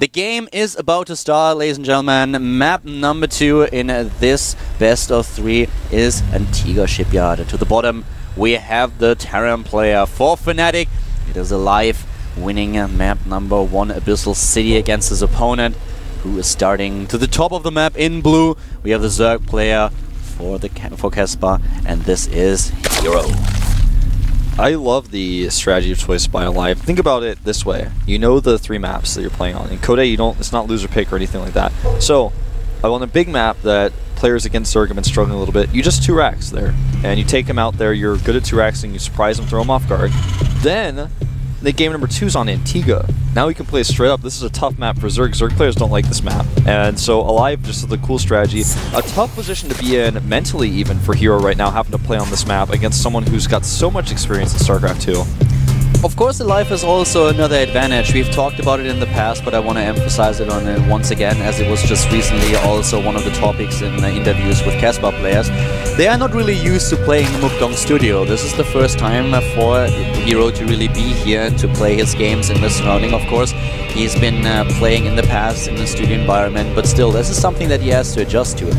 The game is about to start, ladies and gentlemen. Map number 2 in this best of 3 is Antigua Shipyard. To the bottom, we have the Terran player. For Fnatic, it is Alive winning map number 1, Abyssal City, against his opponent, who is starting to the top of the map in blue. We have the Zerg player for Caspar, and this is Hero. I love the strategy choice by Alive. Think about it this way. You know the 3 maps that you're playing on. In Code, it's not loser pick or anything like that. So, on a big map that players against Zerg have been struggling a little bit, you just 2-racks there. And you take them out there, you're good at 2-racksing, you surprise them, throw them off guard. Then, the game number 2 is on Antigua. Now we can play straight up. This is a tough map for Zerg. Zerg players don't like this map. And so Alive just has a cool strategy. A tough position to be in, mentally even, for Hero right now, having to play on this map against someone who's got so much experience in StarCraft 2. Of course, Alive has also another advantage. We've talked about it in the past, but I want to emphasize it on it once again, as it was just recently also one of the topics in interviews with Caspar players. They are not really used to playing in the Mukdong studio. This is the first time for Hero to really be here and to play his games in the surrounding. Of course, he's been playing in the past in the studio environment, but still, this is something that he has to adjust to.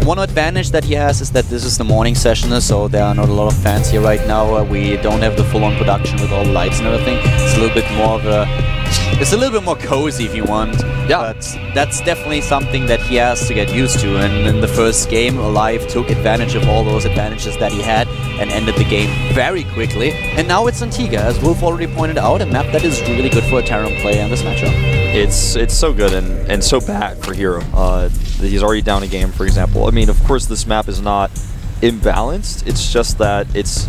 One advantage that he has is that this is the morning session, so there are not a lot of fans here right now. We don't have the full-on production with all the lights and everything. It's a little bit more of a... It's a little bit more cozy if you want. Yeah. But that's definitely something that he has to get used to. And in the first game, Alive took advantage of all those advantages that he had and ended the game very quickly. And now it's Antigua, as Wolf already pointed out, a map that is really good for a Terran player in this matchup. It's so good and so bad for Hero. He's already down a game, for example. I mean, of course, this map is not imbalanced. It's just that it's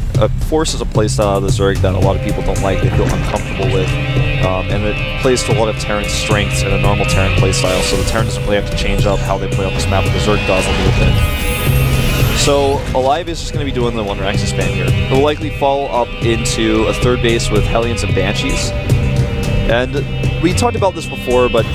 forces a playstyle out of the Zerg that a lot of people don't like, they feel uncomfortable with. And it plays to a lot of Terran strengths in a normal Terran playstyle, so the Terran doesn't really have to change up how they play on this map, but the Zerg does a little bit. So, Alive is just going to be doing the 1-rack span here. He'll likely follow up into a 3rd base with Hellions and Banshees. And we talked about this before, but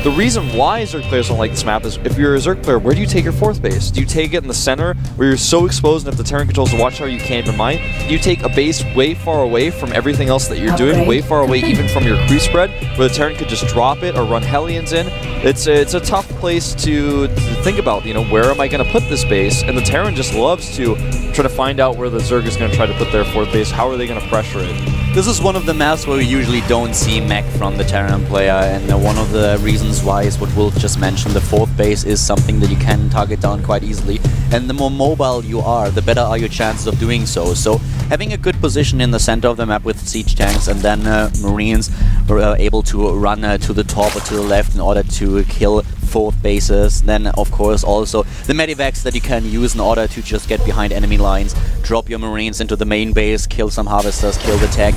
the reason why Zerg players don't like this map is if you're a Zerg player, where do you take your 4th base? Do you take it in the center, where you're so exposed and if the Terran controls the Watchtower you can't even mine? Do you take a base way far away from everything else that you're doing, way far away even from your crew spread, where the Terran could just drop it or run Hellions in? It's a tough place to think about, you know, where am I going to put this base? And the Terran just loves to try to find out where the Zerg is going to try to put their 4th base. How are they going to pressure it? This is one of the maps where we usually don't see mech from the Terran player, and one of the reasons why is what Wolf just mentioned. The 4th base is something that you can target down quite easily, and the more mobile you are, the better are your chances of doing so. So having a good position in the center of the map with siege tanks and then Marines were able to run to the top or to the left in order to kill 4th bases. Then of course also the medivacs that you can use in order to just get behind enemy lines, drop your Marines into the main base, kill some harvesters, kill the tech,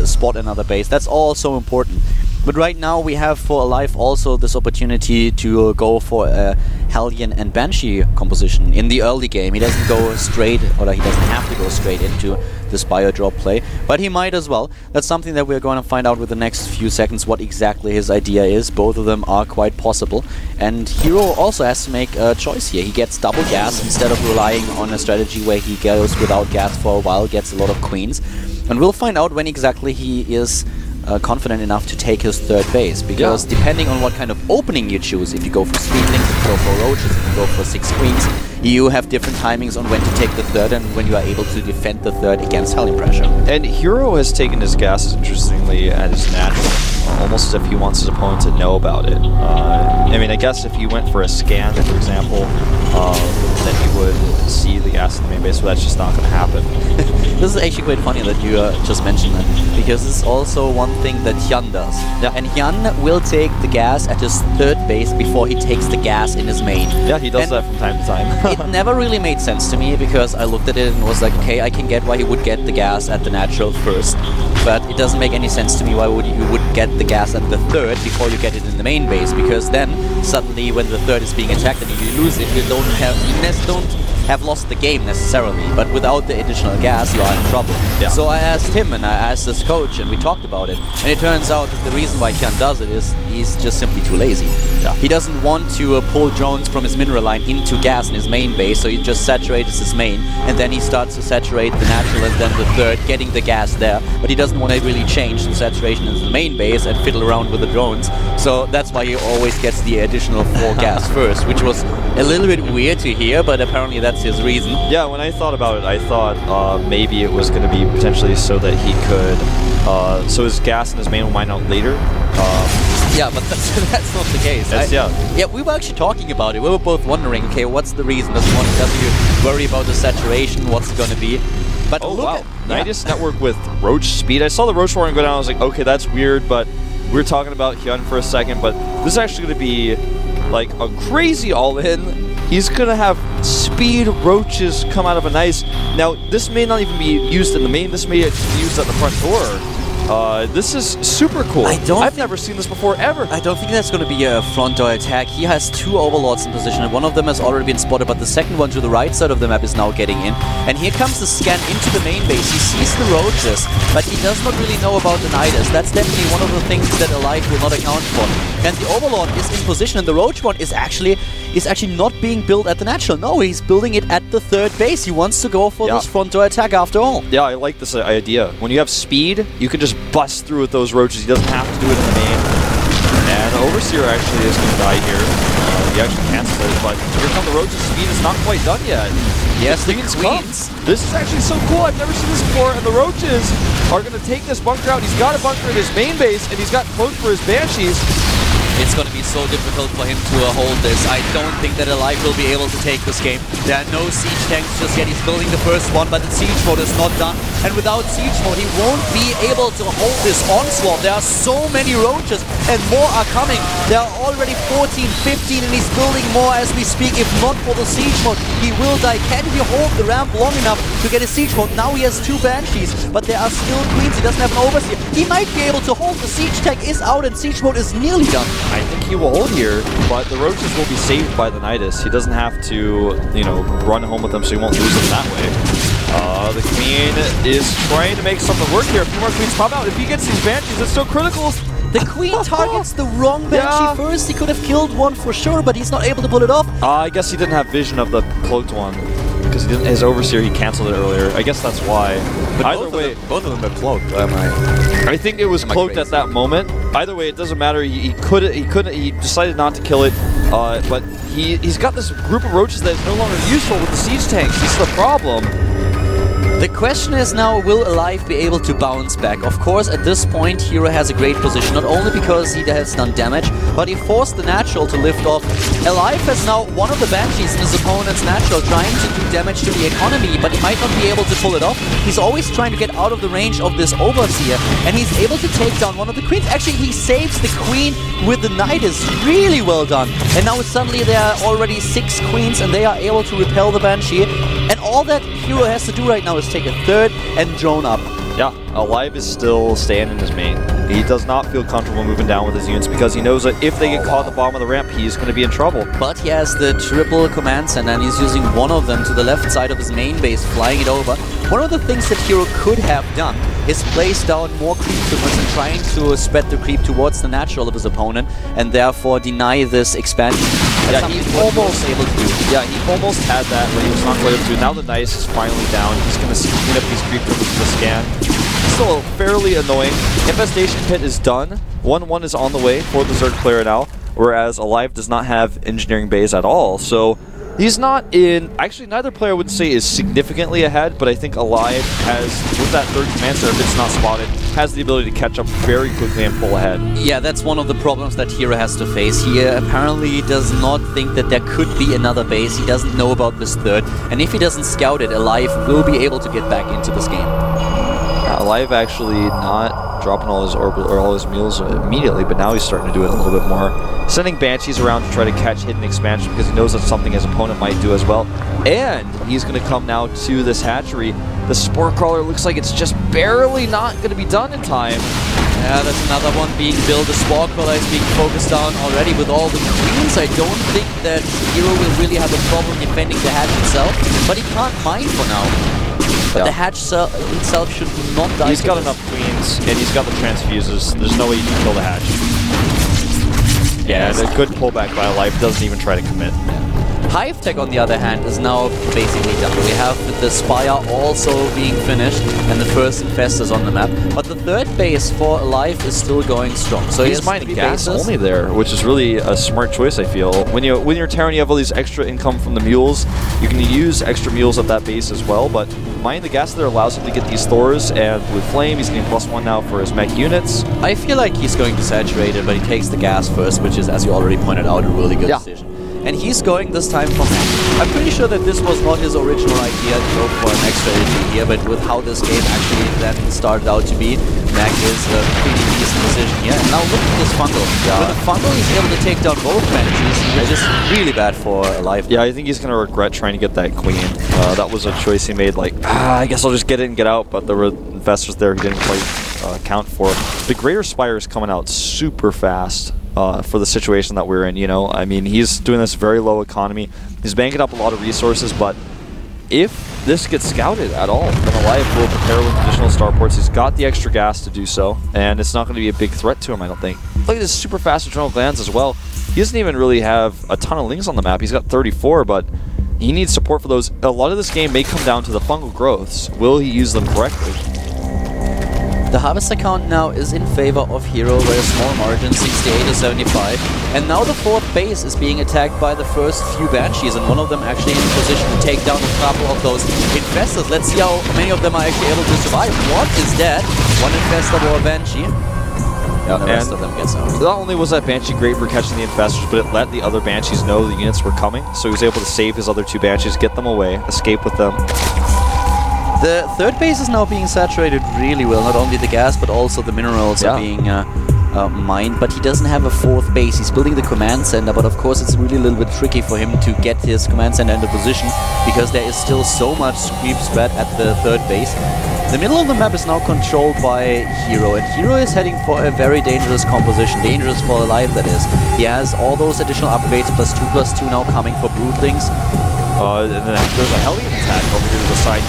spot another base. That's all so important. But right now we have for Alive also this opportunity to go for a Hellion and Banshee composition in the early game. He doesn't go straight, or he doesn't have to go straight into this bio drop play, but he might as well. That's something that we're going to find out with the next few seconds what exactly his idea is. Both of them are quite possible, and Hero also has to make a choice here. He gets double gas instead of relying on a strategy where he goes without gas for a while, gets a lot of queens, and we'll find out when exactly he is confident enough to take his 3rd base, because depending on what kind of opening you choose, if you go for Streamlings, if you go for Roaches, if you go for 6 Queens, you have different timings on when to take the 3rd and when you are able to defend the 3rd against Hellion pressure. And Hero has taken his gases, interestingly, as natural, almost as if he wants his opponent to know about it. I mean, I guess if he went for a scan, for example, then he would see the gas in the main base, but that's just not going to happen. This is actually quite funny that you just mentioned that, because this is also one thing that Hyun does. Yeah. And Hyun will take the gas at his 3rd base before he takes the gas in his main. Yeah, he does that from time to time. It never really made sense to me, because I looked at it and was like, okay, I can get why he would get the gas at the natural first, but it doesn't make any sense to me why you would get the gas at the 3rd before you get it in the main base, because then suddenly when the 3rd is being attacked and you lose it, you don't have lost the game necessarily, but without the additional gas, you are in trouble. Yeah. So I asked him and I asked his coach and we talked about it. And it turns out that the reason why Kian does it is he's just simply too lazy. Yeah. He doesn't want to pull drones from his mineral line into gas in his main base, so he just saturates his main, and then he starts to saturate the natural and then the third, getting the gas there. But he doesn't want to really change the saturation in the main base and fiddle around with the drones. So that's why he always gets the additional 4 gas first, which was a little bit weird to hear, but apparently that's his reason. Yeah, when I thought about it, I thought maybe it was going to be potentially so that he could, so his gas in his main will mine out later. Yeah, but that's not the case. Yeah, we were actually talking about it. We were both wondering, okay, what's the reason? Does he worry about the saturation? What's it going to be? But oh, look wow. at, Nidus network with Roach speed. I saw the Roach warning go down. I was like, okay, that's weird, but we were talking about Hyun for a second, but this is actually going to be like a crazy all-in. He's going to have speed roaches come out of a nice... Now, this may not even be used in the main. This may be used at the front door. This is super cool. I've never seen this before, ever. I don't think that's going to be a front door attack. He has 2 overlords in position, and one of them has already been spotted, but the second one to the right side of the map is now getting in. And here comes the scan into the main base. He sees the roaches, but he does not really know about the Nidus. That's definitely one of the things that Alive will not account for. And the overlord is in position, and the roach one is actually not being built at the natural. No, he's building it at the 3rd base. He wants to go for this front door attack after all. Yeah, I like this idea. When you have speed, you can just bust through with those roaches. He doesn't have to do it in the main. And the Overseer actually is going to die here. He actually cancels it, but here come the roaches. Speed is not quite done yet. Yes, the Queens. This is actually so cool. I've never seen this before. And the roaches are going to take this bunker out. He's got a bunker in his main base, and he's got cloak for his Banshees. It's going to be so difficult for him to hold this. I don't think that Alive will be able to take this game. There are no siege tanks just yet. He's building the first one, but the siege mode is not done. And without siege mode, he won't be able to hold this onslaught. There are so many roaches, and more are coming. There are already 14, 15, and he's building more as we speak. If not for the siege mode, he will die. Can he hold the ramp long enough to get a siege mode? Now he has 2 Banshees, but there are still Queens. He doesn't have an Overseer. He might be able to hold. The siege tank is out, and siege mode is nearly done. I think he will hold here, but the roaches will be saved by the Nidus. He doesn't have to, you know, run home with them, so he won't lose them that way. The Queen is trying to make something work here. A few more Queens pop out. If he gets these Banshees, it's so critical. The Queen targets the wrong Banshee first. He could have killed one for sure, but he's not able to pull it off. I guess he didn't have vision of the cloaked one. Because he didn't, his Overseer, he canceled it earlier. I guess that's why. But either way, both of them are cloaked. I think it was cloaked at that moment. Either way, it doesn't matter. He decided not to kill it. But he's got this group of roaches that is no longer useful with the siege tanks. This is the problem. The question is now, will Alive be able to bounce back? Of course, at this point, Hero has a great position, not only because he has done damage, but he forced the natural to lift off. Alive has now one of the Banshees in his opponent's natural, trying to do damage to the economy, but he might not be able to pull it off. He's always trying to get out of the range of this Overseer, and he's able to take down one of the Queens. Actually, he saves the Queen with the Nidus. Really well done. And now suddenly there are already 6 Queens, and they are able to repel the Banshee. And all that Hero has to do right now is take a 3rd and drone up. Yeah, Alive is still staying in his main. He does not feel comfortable moving down with his units because he knows that if they get caught at the bottom of the ramp, he's going to be in trouble. But he has the triple command center, and he's using one of them to the left side of his main base, flying it over. One of the things that Hero could have done is place down more creep tumors and trying to spread the creep towards the natural of his opponent, and therefore deny this expansion. Yeah, he almost able to do. Yeah, he almost had that, but he was not able to. Now the Nice is finally down. He's going to clean up these creep tumors with the scan. Still fairly annoying. Infestation Pit is done. 1-1 is on the way for the Zerg player now, whereas Alive does not have Engineering Bays at all. So he's not in... Actually, neither player would say is significantly ahead, but I think Alive has, with that 3rd command center, if it's not spotted, has the ability to catch up very quickly and pull ahead. Yeah, that's one of the problems that Hero has to face. He apparently does not think that there could be another base. He doesn't know about this 3rd, and if he doesn't scout it, Alive will be able to get back into this game. Alive actually not dropping all his orbital or all his mules immediately, but now he's starting to do it a little bit more. Sending Banshees around to try to catch hidden expansion because he knows that's something his opponent might do as well. And he's going to come now to this hatchery. The Spore Crawler looks like it's just barely not going to be done in time. Yeah, that's another one being built. The Spore Crawler is being focused on already with all the queens. I don't think that Hero will really have a problem defending the hatch itself, but he can't mine for now. But the hatch itself should not die. He's got enough queens, and he's got the transfuses. There's no way you can kill the hatch. Yeah, and a good pullback by Alive, doesn't even try to commit. Hive Tech, on the other hand, is now basically done. We have the Spire also being finished and the first Infestors on the map. But the third base for Alive is still going strong. So he's mining gas only there, which is really a smart choice, I feel. When you're Terran, you have all these extra income from the mules. You can use extra mules at that base as well, but mining the gas there allows him to get these Thors, and with Flame, he's getting +1 now for his mech units. I feel like he's going to saturate it, but he takes the gas first, which is, as you already pointed out, a really good decision. And he's going this time for mech. I'm pretty sure that this was not his original idea to go for an extra strategy here, but with how this game actually then started out to be, mech is a pretty decent decision here. And now look at this Fungal. With the Fungal, he's able to take down both Banshees, which is really bad for Alive. Yeah, I think he's going to regret trying to get that Queen. That was a choice he made, like, I guess I'll just get in and get out, but there were Infestors there he didn't quite account for. The Greater Spire is coming out super fast. For the situation that we're in, you know, I mean, he's doing this very low economy. He's banking up a lot of resources, but if this gets scouted at all, then Alive will prepare with additional starports. He's got the extra gas to do so, and it's not going to be a big threat to him, I don't think. Look at this super fast Eternal Glands as well. He doesn't even really have a ton of lings on the map. He's got 34, but he needs support for those. A lot of this game may come down to the fungal growths. Will he use them correctly? The harvest account now is in favor of Hero, very small margin, 68 to 75. And now the fourth base is being attacked by the first few Banshees, and one of them actually in position to take down a couple of those Infestors. Let's see how many of them are actually able to survive. One is dead, one Infestor or a Banshee. Yeah, the rest of them gets out. Not only was that Banshee great for catching the Infestors, but it let the other Banshees know the units were coming, so he was able to save his other two Banshees, get them away, escape with them. The third base is now being saturated really well. Not only the gas, but also the minerals are being mined. But he doesn't have a fourth base. He's building the command center, but of course it's really a little bit tricky for him to get his command center into position because there is still so much creep spread at the third base. The middle of the map is now controlled by Hero, and Hero is heading for a very dangerous composition. Dangerous for Alive, that is. He has all those additional upgrades, +2/+2 now coming for Broodlings. And then there's a Hellion attack over here to the side.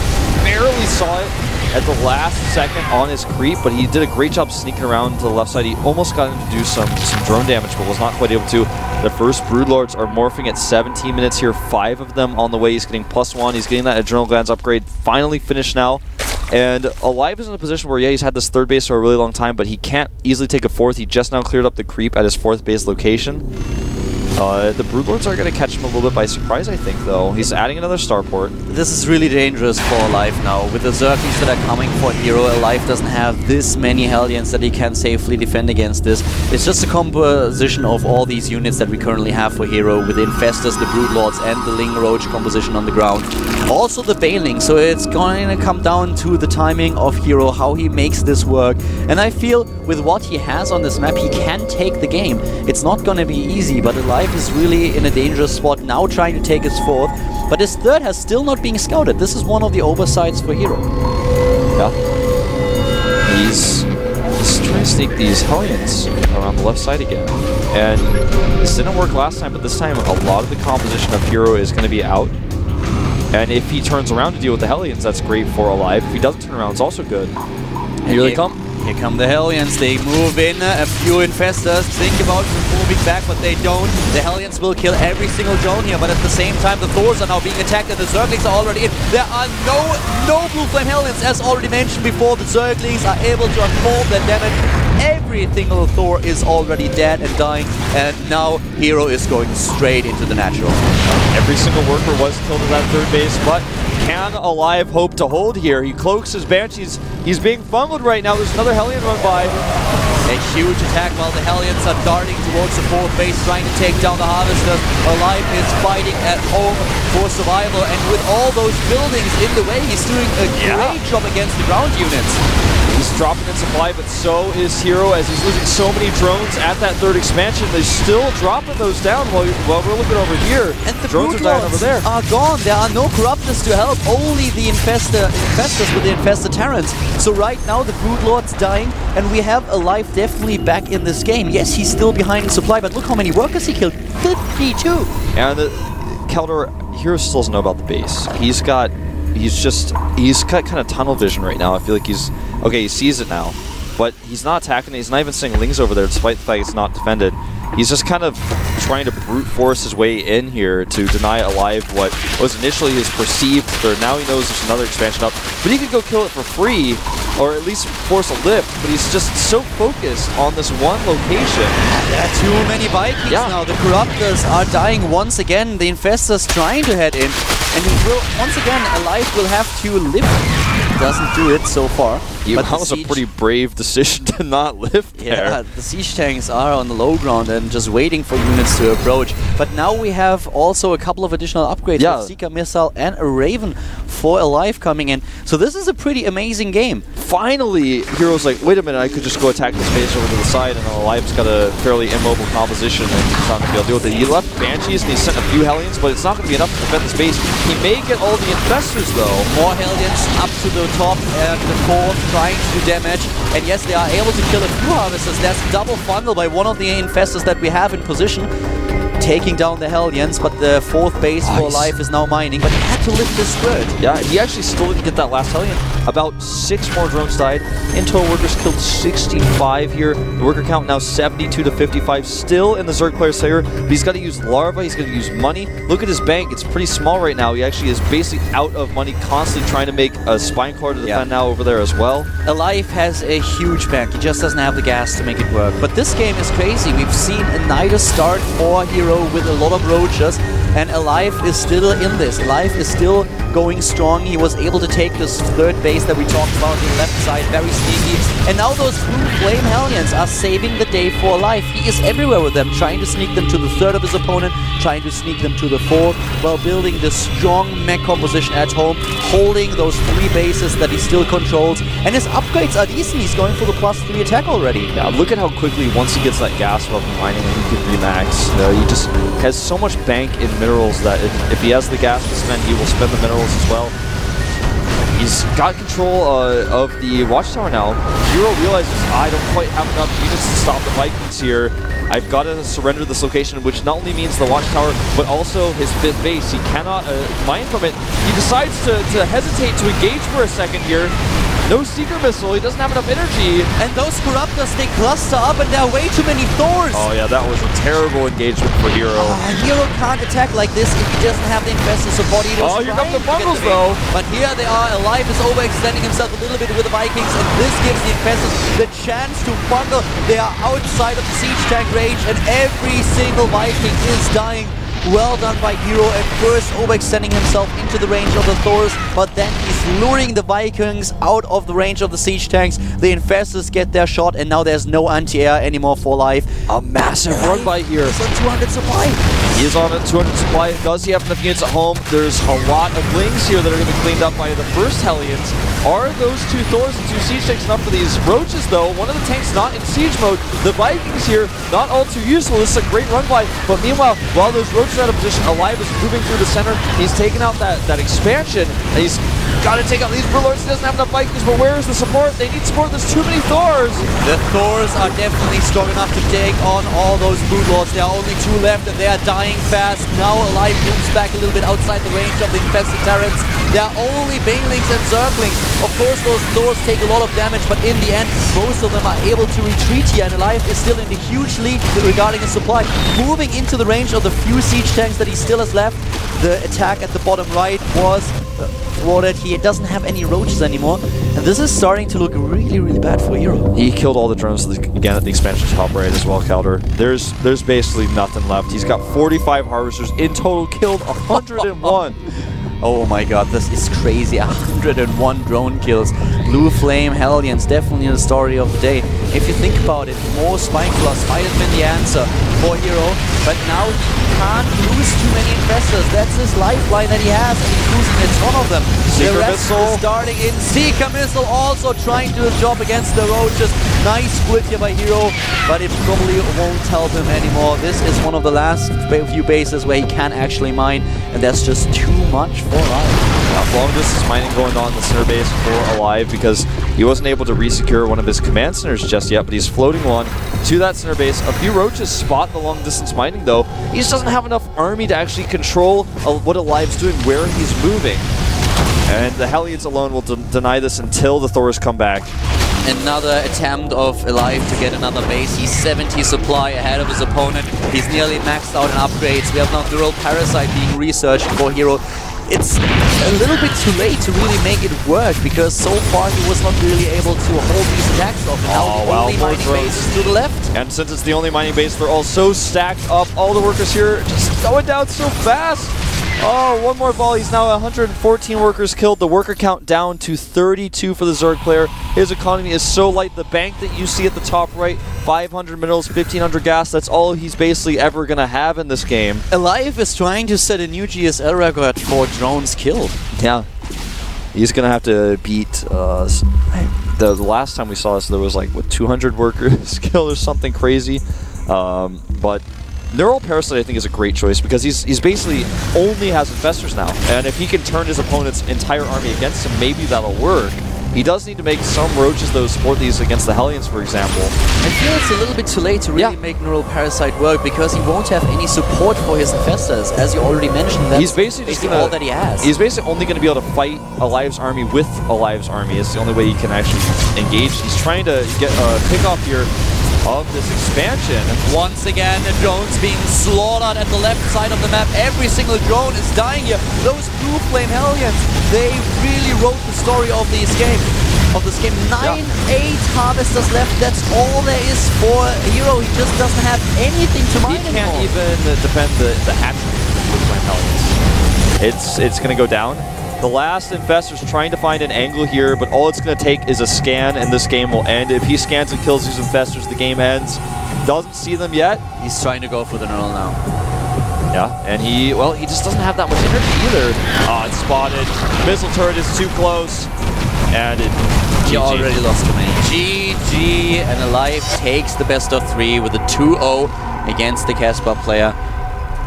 Barely saw it at the last second on his creep, but he did a great job sneaking around to the left side. He almost got him to do some drone damage, but was not quite able to. The first Broodlords are morphing at 17 minutes here, 5 of them on the way. He's getting +1. He's getting that Adrenal Glands upgrade finally finished now. And Alive is in a position where, yeah, he's had this third base for a really long time, but he can't easily take a fourth. He just now cleared up the creep at his fourth base location. The Broodlords are going to catch him a little bit by surprise, I think, though. He's adding another starport. This is really dangerous for Alive now. With the Zerglings that are coming for Hero, Alive doesn't have this many Hellions that he can safely defend against this. It's just a composition of all these units that we currently have for Hero, with the Infestors, the Broodlords, and the Ling Roach composition on the ground. Also the Baneling, so it's going to come down to the timing of Hero, how he makes this work. And I feel with what he has on this map, he can take the game. It's not going to be easy, but Alive is really in a dangerous spot now, trying to take his fourth, but his third has still not been scouted. This is one of the oversights for Hero. Yeah. He's trying to sneak these Hellions around the left side again. And this didn't work last time, but this time a lot of the composition of Hero is going to be out. And if he turns around to deal with the Hellions, that's great for Alive. If he doesn't turn around, it's also good. And here they come. Here come the Hellions. They move in, a few Infestors think about moving back, but they don't. The Hellions will kill every single drone here, but at the same time the Thors are now being attacked and the Zerglings are already in. There are no Blue Flame Hellions, as already mentioned before. The Zerglings are able to unfold their damage. Every single Thor is already dead and dying, and now Hero is going straight into the natural. Every single worker was killed at that third base, but can Alive hope to hold here? He cloaks his Banshees. He's being fungled right now. There's another Hellion run by. A huge attack while the Hellions are darting towards the fourth base, trying to take down the Harvesters. Alive is fighting at home for survival, and with all those buildings in the way, he's doing a great job against the ground units. He's dropping in supply, but so is Hero, as he's losing so many drones at that third expansion. They're still dropping those down while we're looking over here. And the drones are dying over there. Are gone. There are no Corruptors to help. Only the infestors with the Infestor Terrans. So right now the Brood Lord's dying, and we have Alive definitely back in this game. Yes, he's still behind in supply, but look how many workers he killed. 52. And Keldor, Hero still doesn't know about the base. He's got kind of tunnel vision right now. I feel like he sees it now, but he's not attacking it. He's not even sending Lings over there, despite the fact it's not defended. He's just kind of trying to brute force his way in here to deny Alive what was initially his perceived third. Now he knows there's another expansion up, but he could go kill it for free, or at least force a lift, but he's just so focused on this one location. There are too many Vikings now. The Corruptors are dying once again. The Infestors trying to head in, and he will, once again, Alive will have to lift. Doesn't do it so far. Yeah, that was a pretty brave decision to not lift there. Yeah, the siege tanks are on the low ground and just waiting for units to approach. But now we have also a couple of additional upgrades. A Seeker Missile and a Raven for Alive coming in. So this is a pretty amazing game. Finally, Hero's like, wait a minute, I could just go attack this base over to the side, and Alive's got a fairly immobile composition, and he's not going to be able to deal with it. He left Banshees and he sent a few Hellions, but it's not going to be enough to defend this base. He may get all the Infestors though. More Hellions up to the top and the fourth, trying to do damage. And yes, they are able to kill a few Harvesters. There's a double funnel by one of the Infestors that we have in position, taking down the Hellions, but the fourth base for Alive is now mining, but he had to lift this squirt. Yeah, he actually still didn't get that last Hellion. About 6 more drones died. In total, workers killed 65 here. The worker count now 72 to 55, still in the Zerg player's favor, but he's got to use Larva, he's going to use money. Look at his bank, it's pretty small right now. He actually is basically out of money, constantly trying to make a Spineclaw to defend now over there as well. Alive has a huge bank, he just doesn't have the gas to make it work. But this game is crazy. We've seen a Nidus start for Hero with a lot of roaches, and Alive is still in this. Alive is still going strong. He was able to take this third base that we talked about on the left side, very sneaky. And now those blue Flame Hellions are saving the day for Alive. He is everywhere with them, trying to sneak them to the third of his opponent, trying to sneak them to the fourth, while building this strong mech composition at home, holding those 3 bases that he still controls. And his upgrades are decent. He's going for the +3 attack already. Yeah, look at how quickly, once he gets that gas weapon mining, he can remax. He just has so much bank in minerals that if he has the gas to spend, he will spend the minerals as well. He's got control of the Watchtower now. Hero realizes, I don't quite have enough units to stop the Vikings here. I've got to surrender this location, which not only means the Watchtower, but also his 5th base. He cannot mine from it. He decides to hesitate to engage for a second here. No Seeker Missile, he doesn't have enough energy. And those Corruptors, they cluster up, and there are way too many Thors. Oh yeah, that was a terrible engagement for Hero. Hero can't attack like this if he doesn't have the Infestor support. Oh, here come the bundles though. But here they are. Alive is overextending himself a little bit with the Vikings, and this gives the Infestors the chance to bundle. They are outside of the siege tank range, and every single Viking is dying. Well done by Hero at first, overextending himself into the range of the Thors, but then he's luring the Vikings out of the range of the siege tanks. The Infestors get their shot, and now there's no anti-air anymore for Alive. A massive run by here. He's on 200 supply. He is on a 200 supply. Does he have enough units at home? There's a lot of Lings here that are going to be cleaned up by the first Hellions. Are those 2 Thors and 2 siege tanks enough for these roaches though? One of the tanks not in siege mode. The Vikings here, not all too useful. This is a great run by, but meanwhile, while those roaches are out of position, Alive is moving through the center. He's taking out that expansion. He's got to take out these Broodlords. He doesn't have enough Vikings, but where is the support? They need support. There's too many Thors. The Thors are definitely strong enough to take on all those Broodlords. There are only 2 left, and they are dying fast. Now Alive moves back a little bit outside the range of the Infested Terrans. There are only Banelings and Zerglings. Of course, those Thors take a lot of damage, but in the end, most of them are able to retreat here, and Alive is still in the huge lead regarding his supply. Moving into the range of the few siege tanks that he still has left. The attack at the bottom right was thwarted. He doesn't have any roaches anymore, and this is starting to look really, really bad for Hero. He killed all the drones again at the expansion top right as well, Keldor. There's basically nothing left. He's got 45 harvesters in total, killed 101. Oh my god, this is crazy. 101 drone kills. Blue Flame Hellions, definitely the story of the day. If you think about it, more Spike Plus might have been the answer for Hero, but now he can't lose too many investors. That's his lifeline that he has, and he's losing a ton of them. Seeker the rest Missile is starting in. Seeker Missile also trying to do the job against the Roaches. Nice split here by Hero, but it probably won't help him anymore. This is one of the last few bases where he can actually mine, and that's just too much for Alive. Long distance mining going on in the center base for Alive because he wasn't able to re-secure one of his command centers just yet, but he's floating one to that center base. A few Roaches spot the long distance mining though. He just doesn't have enough army to actually control what Alive's doing, where he's moving. And the Hellions alone will deny this until the Thors come back. Another attempt of Alive to get another base. He's 70 supply ahead of his opponent. He's nearly maxed out in upgrades. We have now Neural Parasite being researched for Hero. It's a little bit too late to really make it work because so far he was not really able to hold these attacks off. Now the only mining base is to the left. And since it's the only mining base, they're all so stacked up. All the workers here just going down so fast. Oh, one more volley. He's now 114 workers killed. The worker count down to 32 for the Zerg player. His economy is so light. The bank that you see at the top right, 500 minerals, 1500 gas. That's all he's basically ever going to have in this game. Alive is trying to set a new GSL record for drones killed. Yeah. He's going to have to beat... the last time we saw this, there was like, what, 200 workers killed or something crazy. But... Neural Parasite, I think, is a great choice because he's basically only has infestors now. And if he can turn his opponent's entire army against him, maybe that'll work. He does need to make some Roaches, though, support these against the Hellions, for example. I feel it's a little bit too late to really make Neural Parasite work because he won't have any support for his infestors. As you already mentioned, that's he's basically just all that he has. He's basically only going to be able to fight Alive's army with Alive's army. It's the only way he can actually engage. He's trying to get a pick-off here of this expansion. Once again, the drones being slaughtered at the left side of the map. Every single drone is dying here. Those Blue Flame Hellions, they really wrote the story of this game. 9, 8 harvesters left. That's all there is for Hero. He just doesn't have anything to mine anymore. He can't even defend the hatchery with Blue Flame Hellions. It's going to go down. The last infestor's trying to find an angle here, but all it's going to take is a scan, and this game will end. If he scans and kills these infestors, the game ends. Doesn't see them yet. He's trying to go for the neural now. Yeah, and he just doesn't have that much energy either. Oh, it's spotted. Missile turret is too close. And he already lost too many. GG, and Alive takes the best of 3 with a 2-0 against the Casper player.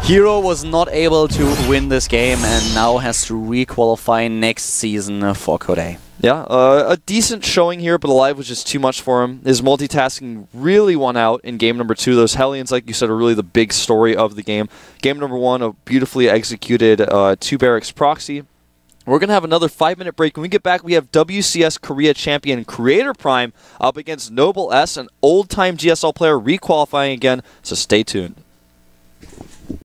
Hero was not able to win this game and now has to re-qualify next season for Code A. Yeah, a decent showing here, but Alive was just too much for him. His multitasking really won out in game number 2. Those Hellions, like you said, are really the big story of the game. Game number 1, a beautifully executed 2 barracks proxy. We're going to have another 5-minute break. When we get back, we have WCS Korea champion Creator Prime up against Noble S, an old-time GSL player re-qualifying again, so stay tuned.